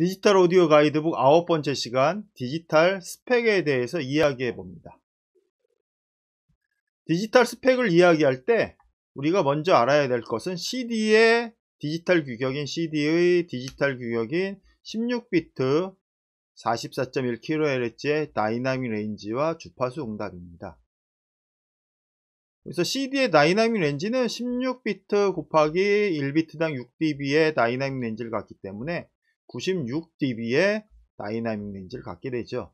디지털 오디오 가이드북 9번째 시간 디지털 스펙에 대해서 이야기해 봅니다. 디지털 스펙을 이야기할 때 우리가 먼저 알아야 될 것은 CD의 디지털 규격인 CD의 디지털 규격인 16비트 44.1kHz의 다이나믹 레인지와 주파수 응답입니다. 그래서 CD의 다이나믹 렌지는 16비트 곱하기 1비트당 6dB의 다이나믹 렌지를 갖기 때문에 96dB의 다이나믹 렌지를 갖게 되죠.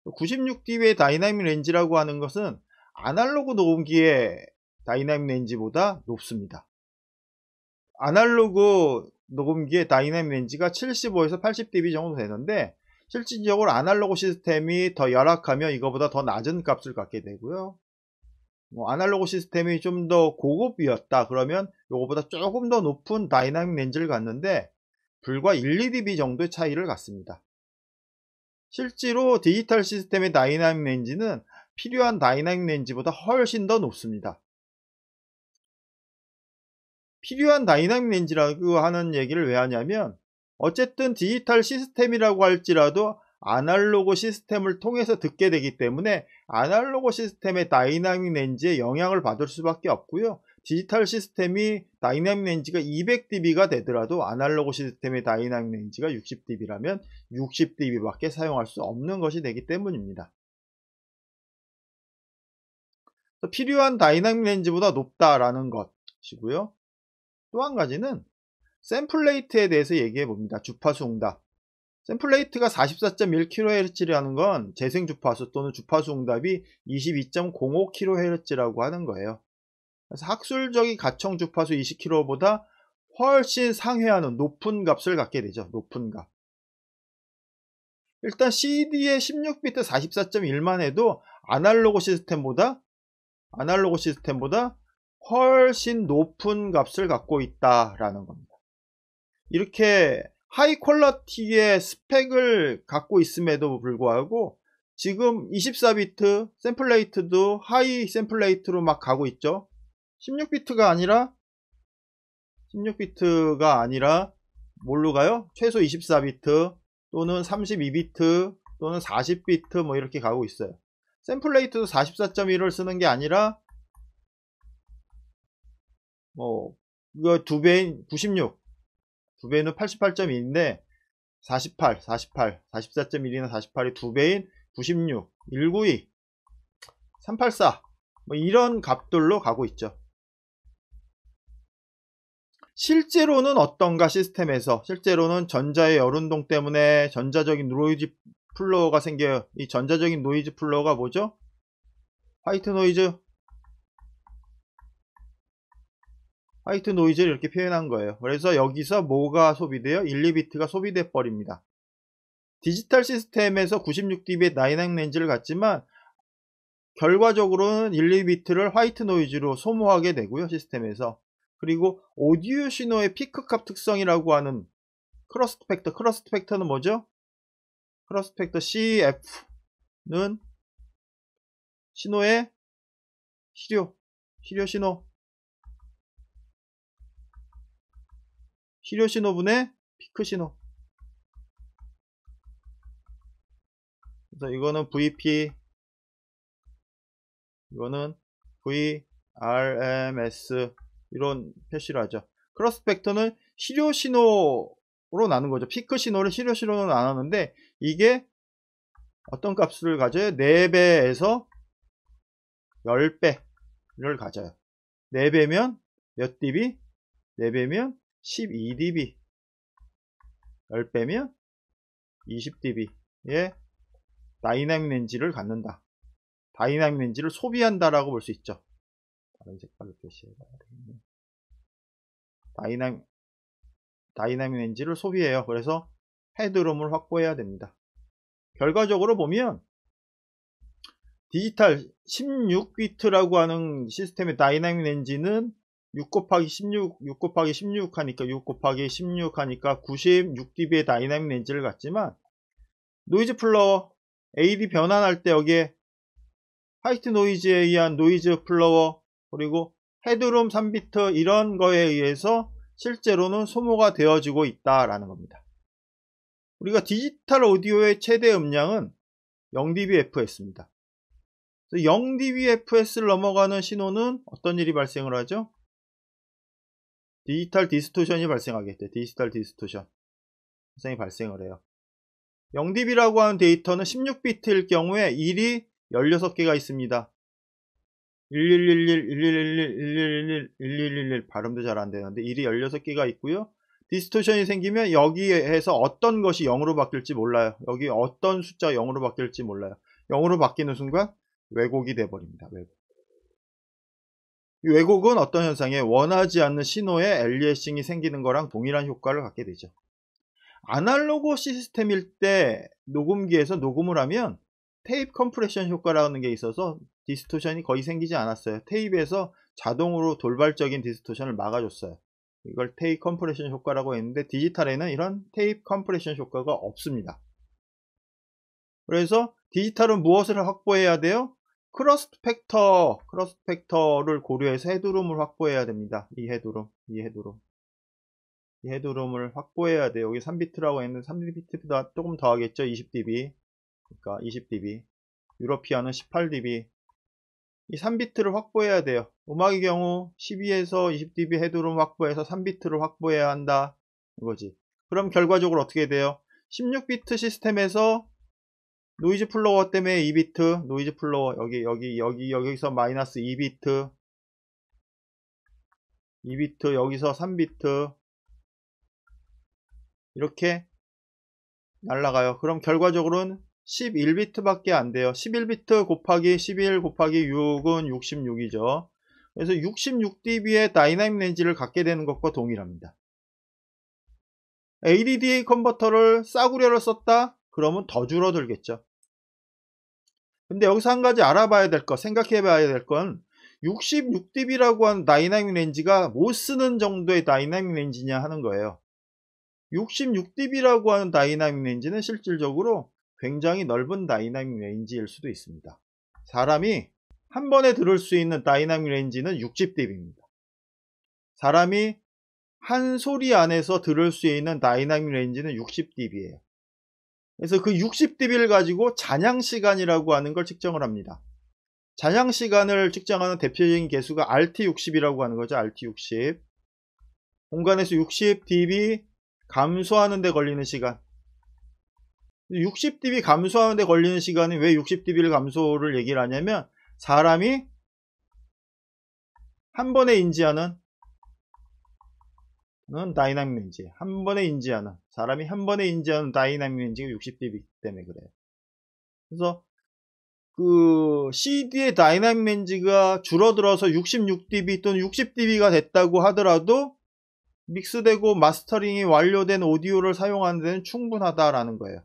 96dB의 다이나믹 렌지라고 하는 것은 아날로그 녹음기의 다이나믹 렌지보다 높습니다. 아날로그 녹음기의 다이나믹 렌지가 75에서 80dB 정도 되는데 실질적으로 아날로그 시스템이 더 열악하면 이거보다 더 낮은 값을 갖게 되고요. 아날로그 시스템이 좀 더 고급이었다 그러면 이거보다 조금 더 높은 다이나믹 렌지를 갖는데 불과 1, 2dB 정도의 차이를 갖습니다. 실제로 디지털 시스템의 다이나믹 렌지는 필요한 다이나믹 렌지보다 훨씬 더 높습니다. 필요한 다이나믹 렌지라고 하는 얘기를 왜 하냐면 어쨌든 디지털 시스템이라고 할지라도 아날로그 시스템을 통해서 듣게 되기 때문에 아날로그 시스템의 다이나믹 렌지에 영향을 받을 수밖에 없고요. 디지털 시스템이 다이나믹 렌지가 200dB가 되더라도 아날로그 시스템의 다이나믹 렌지가 60dB라면 60dB밖에 사용할 수 없는 것이 되기 때문입니다. 필요한 다이나믹 렌지보다 높다라는 것이고요. 또 한 가지는 샘플 레이트에 대해서 얘기해 봅니다. 주파수 응답. 샘플 레이트가 44.1kHz라는 건 재생 주파수 또는 주파수 응답이 22.05kHz라고 하는 거예요. 그래서 학술적인 가청 주파수 20kHz보다 훨씬 상회하는 높은 값을 갖게 되죠. 높은 값. 일단 CD의 16비트 44.1만 해도 아날로그 시스템보다 훨씬 높은 값을 갖고 있다라는 겁니다. 이렇게 하이 퀄러티의 스펙을 갖고 있음에도 불구하고 지금 24비트 샘플 레이트도 하이 샘플 레이트로 막 가고 있죠. 16비트가 아니라 뭘로 가요? 최소 24비트 또는 32비트 또는 40비트 뭐 이렇게 가고 있어요. 샘플 레이트도 44.1을 쓰는 게 아니라 이거 2배인 96 2배는 88.2인데 44.1이나 48이 2배인 96, 192, 384 뭐 이런 값들로 가고 있죠. 실제로는 어떤가 시스템에서 실제로는 전자의 열운동 때문에 전자적인 노이즈 플로어가 생겨요. 이 전자적인 노이즈 플로어가 뭐죠? 화이트 노이즈를 이렇게 표현한 거예요. 그래서 여기서 뭐가 소비돼요? 1, 2비트가 소비돼 버립니다. 디지털 시스템에서 96dB의 다이나믹 렌지를 갖지만 결과적으로는 1, 2비트를 화이트 노이즈로 소모하게 되고요. 시스템에서. 그리고 오디오 신호의 피크값 특성이라고 하는 크로스트 팩터는 뭐죠? 크로스트 팩터 CF는 신호의 시료 신호분의 피크 신호. 그래서 이거는 VP, 이거는 VRMS 이런 표시를 하죠. 크로스 팩터는 시료 신호로 나눈 거죠. 피크 신호를 시료 신호로 나눴는데 이게 어떤 값을 가져요? 4배에서 10배를 가져요. 4배면 몇 dB? 4배면 12dB, 10배면 20dB의 다이나믹 렌지를 갖는다. 다이나믹 렌지를 소비한다라고 볼 수 있죠. 다른 색깔로 표시해봐야 되겠네. 다이나믹 렌지를 소비해요. 그래서 헤드룸을 확보해야 됩니다. 결과적으로 보면 디지털 16비트라고 하는 시스템의 다이나믹 렌지는 6 곱하기 16 하니까 6 곱하기 16 하니까 96dB의 다이나믹 렌지를 갖지만 노이즈 플로어 AD 변환할 때 여기에 화이트 노이즈에 의한 노이즈 플로어 그리고 헤드룸 3비트 이런 거에 의해서 실제로는 소모가 되어지고 있다라는 겁니다. 우리가 디지털 오디오의 최대 음량은 0dBfs입니다. 0dBfs를 넘어가는 신호는 어떤 일이 발생을 하죠? 디지털 디스토션이 발생하겠죠. 디지털 디스토션 현상이 발생을 해요. 0dB라고 하는 데이터는 16비트일 경우에 1이 16개가 있습니다. 1111, 1111, 1111 발음도 잘 안되는데 1이 16개가 있고요. 디스토션이 생기면 여기에서 어떤 것이 0으로 바뀔지 몰라요. 여기 어떤 숫자가 0으로 바뀔지 몰라요. 0으로 바뀌는 순간 왜곡이 돼버립니다. 이 왜곡은 어떤 현상이에요? 원하지 않는 신호에 엘리에싱이 생기는 거랑 동일한 효과를 갖게 되죠. 아날로그 시스템일 때 녹음기에서 녹음을 하면 테이프 컴프레션 효과라는 게 있어서 디스토션이 거의 생기지 않았어요. 테이프에서 자동으로 돌발적인 디스토션을 막아줬어요. 이걸 테이프 컴프레션 효과라고 했는데 디지털에는 이런 테이프 컴프레션 효과가 없습니다. 그래서 디지털은 무엇을 확보해야 돼요? 크러스트 팩터를 고려해서 헤드룸을 확보해야 됩니다. 이 헤드룸을 확보해야 돼요. 여기 3비트라고 했는데 3비트보다 조금 더 하겠죠. 20dB. 그러니까 20dB. 유러피아는 18dB. 이 3비트를 확보해야 돼요. 음악의 경우 12에서 20dB 헤드룸 확보해서 3비트를 확보해야 한다. 이거지. 그럼 결과적으로 어떻게 돼요? 16비트 시스템에서 노이즈 플로어 때문에 2비트, 노이즈 플로어 여기서 마이너스 2비트, 여기서 3비트 이렇게 날라가요. 그럼 결과적으로는 11비트 밖에 안 돼요. 11비트 곱하기 11 곱하기 6은 66이죠. 그래서 66dB의 다이나믹 렌지를 갖게 되는 것과 동일합니다. ADDA 컨버터를 싸구려를 썼다? 그러면 더 줄어들겠죠. 근데 여기서 한 가지 알아봐야 될 거, 생각해 봐야 될 건 66dB라고 하는 다이나믹 렌지가 못 쓰는 정도의 다이나믹 렌지냐 하는 거예요. 66dB라고 하는 다이나믹 렌지는 실질적으로 굉장히 넓은 다이나믹 렌지일 수도 있습니다. 사람이 한 번에 들을 수 있는 다이나믹 렌지는 60dB입니다. 사람이 한 소리 안에서 들을 수 있는 다이나믹 렌지는 60dB예요. 그래서 그 60dB를 가지고 잔향시간이라고 하는 걸 측정을 합니다. 잔향시간을 측정하는 대표적인 개수가 RT60이라고 하는 거죠. RT60. 공간에서 60dB 감소하는 데 걸리는 시간. 60dB 감소하는 데 걸리는 시간이 왜 60dB를 감소를 얘기를 하냐면 사람이 한 번에 인지하는 다이나믹 렌지, 사람이 한 번에 인지하는 다이나믹 렌지가 60dB 때문에 그래요. 그래서 그 CD의 다이나믹 렌지가 줄어들어서 66dB 또는 60dB가 됐다고 하더라도 믹스되고 마스터링이 완료된 오디오를 사용하는 데는 충분하다라는 거예요.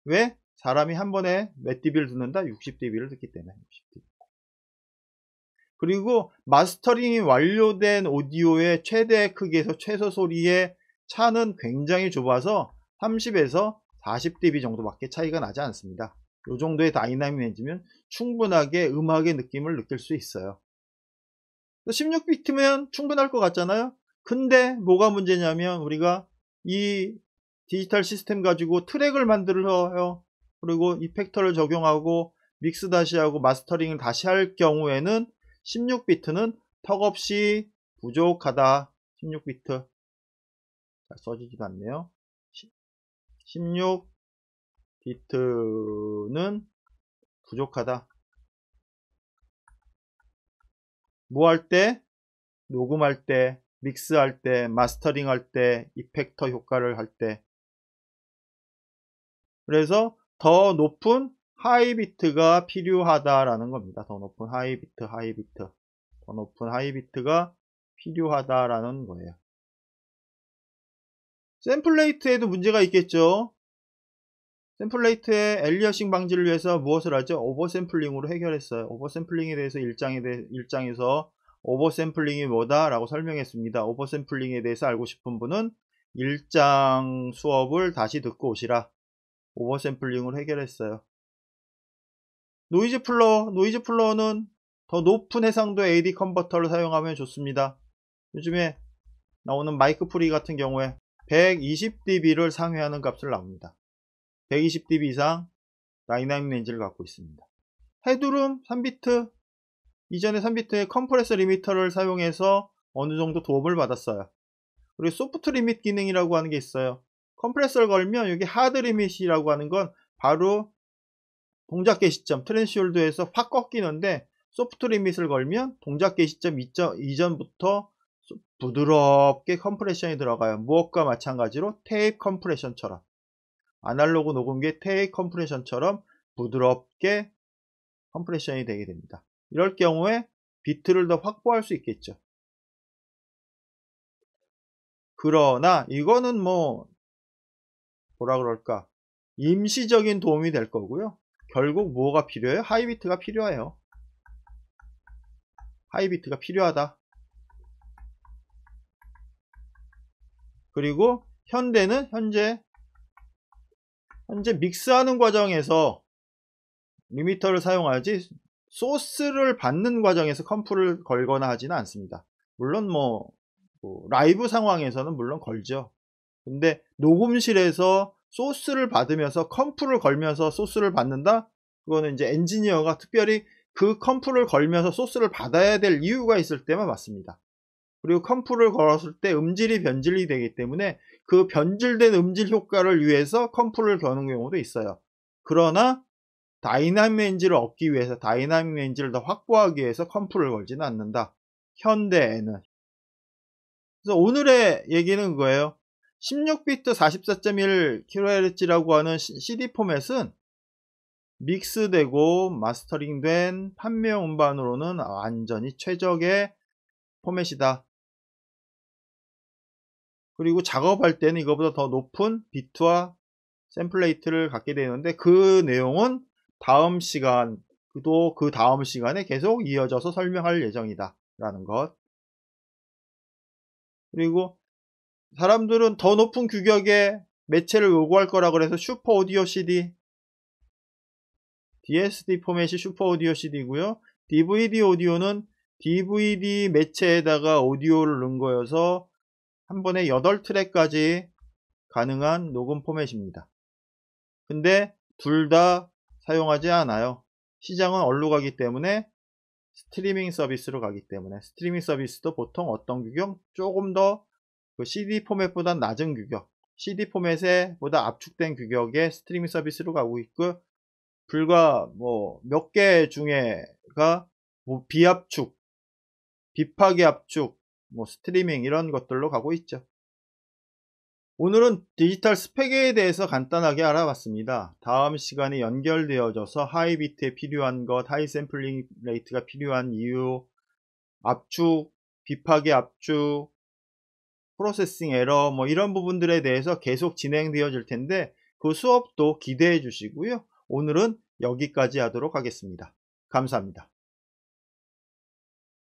왜? 사람이 한 번에 몇 dB를 듣는다? 60dB를 듣기 때문에. 60dB. 그리고 마스터링이 완료된 오디오의 최대 크기에서 최소 소리의 차는 굉장히 좁아서 30에서 40dB 정도밖에 차이가 나지 않습니다. 이 정도의 다이나믹 렌지면 충분하게 음악의 느낌을 느낄 수 있어요. 16비트면 충분할 것 같잖아요. 근데 뭐가 문제냐면 우리가 이 디지털 시스템 가지고 트랙을 만들어요. 그리고 이펙터를 적용하고 믹스 다시 하고 마스터링을 다시 할 경우에는 16비트는 턱없이 부족하다. 16비트 잘 써지지도 않네요. 16비트는 부족하다. 뭐 할 때? 녹음할 때, 믹스할 때, 마스터링 할 때, 이펙터 효과를 할 때. 그래서 더 높은 하이비트가 필요하다라는 겁니다. 더 높은 하이비트. 더 높은 하이비트가 필요하다라는 거예요. 샘플레이트에도 문제가 있겠죠. 샘플레이트의 엘리어싱 방지를 위해서 무엇을 하죠? 오버샘플링으로 해결했어요. 오버샘플링에 대해서 1장에서 오버샘플링이 뭐다? 라고 설명했습니다. 오버샘플링에 대해서 알고 싶은 분은 1장 수업을 다시 듣고 오시라. 오버샘플링으로 해결했어요. 노이즈 플로어는 더 높은 해상도의 AD 컨버터를 사용하면 좋습니다. 요즘에 나오는 마이크 프리 같은 경우에 120dB를 상회하는 값을 나옵니다. 120dB 이상 다이나믹 렌즈를 갖고 있습니다. 헤드룸 3비트, 이전에 3비트의 컴프레서 리미터를 사용해서 어느 정도 도움을 받았어요. 그리고 소프트 리밋 기능이라고 하는 게 있어요. 컴프레서를 걸면 여기 하드 리밋이라고 하는 건 바로 동작 개시점 트랜시홀드에서 확 꺾이는데, 소프트 리밋을 걸면 동작 개시점 이전부터 부드럽게 컴프레션이 들어가요. 무엇과 마찬가지로 테이프 컴프레션처럼, 아날로그 녹음기의 테이프 컴프레션처럼 부드럽게 컴프레션이 되게 됩니다. 이럴 경우에 비트를 더 확보할 수 있겠죠. 그러나 이거는 뭐라 그럴까, 임시적인 도움이 될 거고요. 결국 뭐가 필요해요? 하이비트가 필요해요. 하이비트가 필요하다. 그리고 현대는 현재 믹스하는 과정에서 리미터를 사용하지 소스를 받는 과정에서 컴프를 걸거나 하지는 않습니다. 물론 라이브 상황에서는 물론 걸죠. 근데 녹음실에서 소스를 받으면서 컴프를 걸면서 소스를 받는다? 그거는 이제 엔지니어가 특별히 그 컴프를 걸면서 소스를 받아야 될 이유가 있을 때만 맞습니다. 그리고 컴프를 걸었을 때 음질이 변질이 되기 때문에 그 변질된 음질 효과를 위해서 컴프를 거는 경우도 있어요. 그러나 다이나믹 렌즈를 얻기 위해서, 다이나믹 렌즈를 더 확보하기 위해서 컴프를 걸지는 않는다, 현대에는. 그래서 오늘의 얘기는 그거예요. 16비트 44.1kHz라고 하는 CD 포맷은 믹스되고 마스터링된 판매용 음반으로는 완전히 최적의 포맷이다. 그리고 작업할 때는 이거보다 더 높은 비트와 샘플 레이트를 갖게 되는데, 그 내용은 다음 시간, 그 다음 시간에 계속 이어져서 설명할 예정이다 라는 것. 그리고 사람들은 더 높은 규격의 매체를 요구할 거라 그래서 슈퍼 오디오 CD, DSD 포맷이 슈퍼 오디오 CD고요. DVD 오디오는 DVD 매체에다가 오디오를 넣은 거여서 한 번에 8트랙까지 가능한 녹음 포맷입니다. 근데 둘 다 사용하지 않아요. 시장은 어디로 가기 때문에? 스트리밍 서비스로 가기 때문에. 스트리밍 서비스도 보통 어떤 규격? 조금 더 그 CD 포맷보다 낮은 규격, CD 포맷에 보다 압축된 규격의 스트리밍 서비스로 가고 있고, 불과 몇 개 중에가 비압축, 비파기 압축, 스트리밍 이런 것들로 가고 있죠. 오늘은 디지털 스펙에 대해서 간단하게 알아봤습니다. 다음 시간에 연결되어져서 하이비트에 필요한 것, 하이 샘플링 레이트가 필요한 이유, 압축, 비파기 압축, 프로세싱 에러 이런 부분들에 대해서 계속 진행되어질 텐데, 그 수업도 기대해 주시고요. 오늘은 여기까지 하도록 하겠습니다. 감사합니다.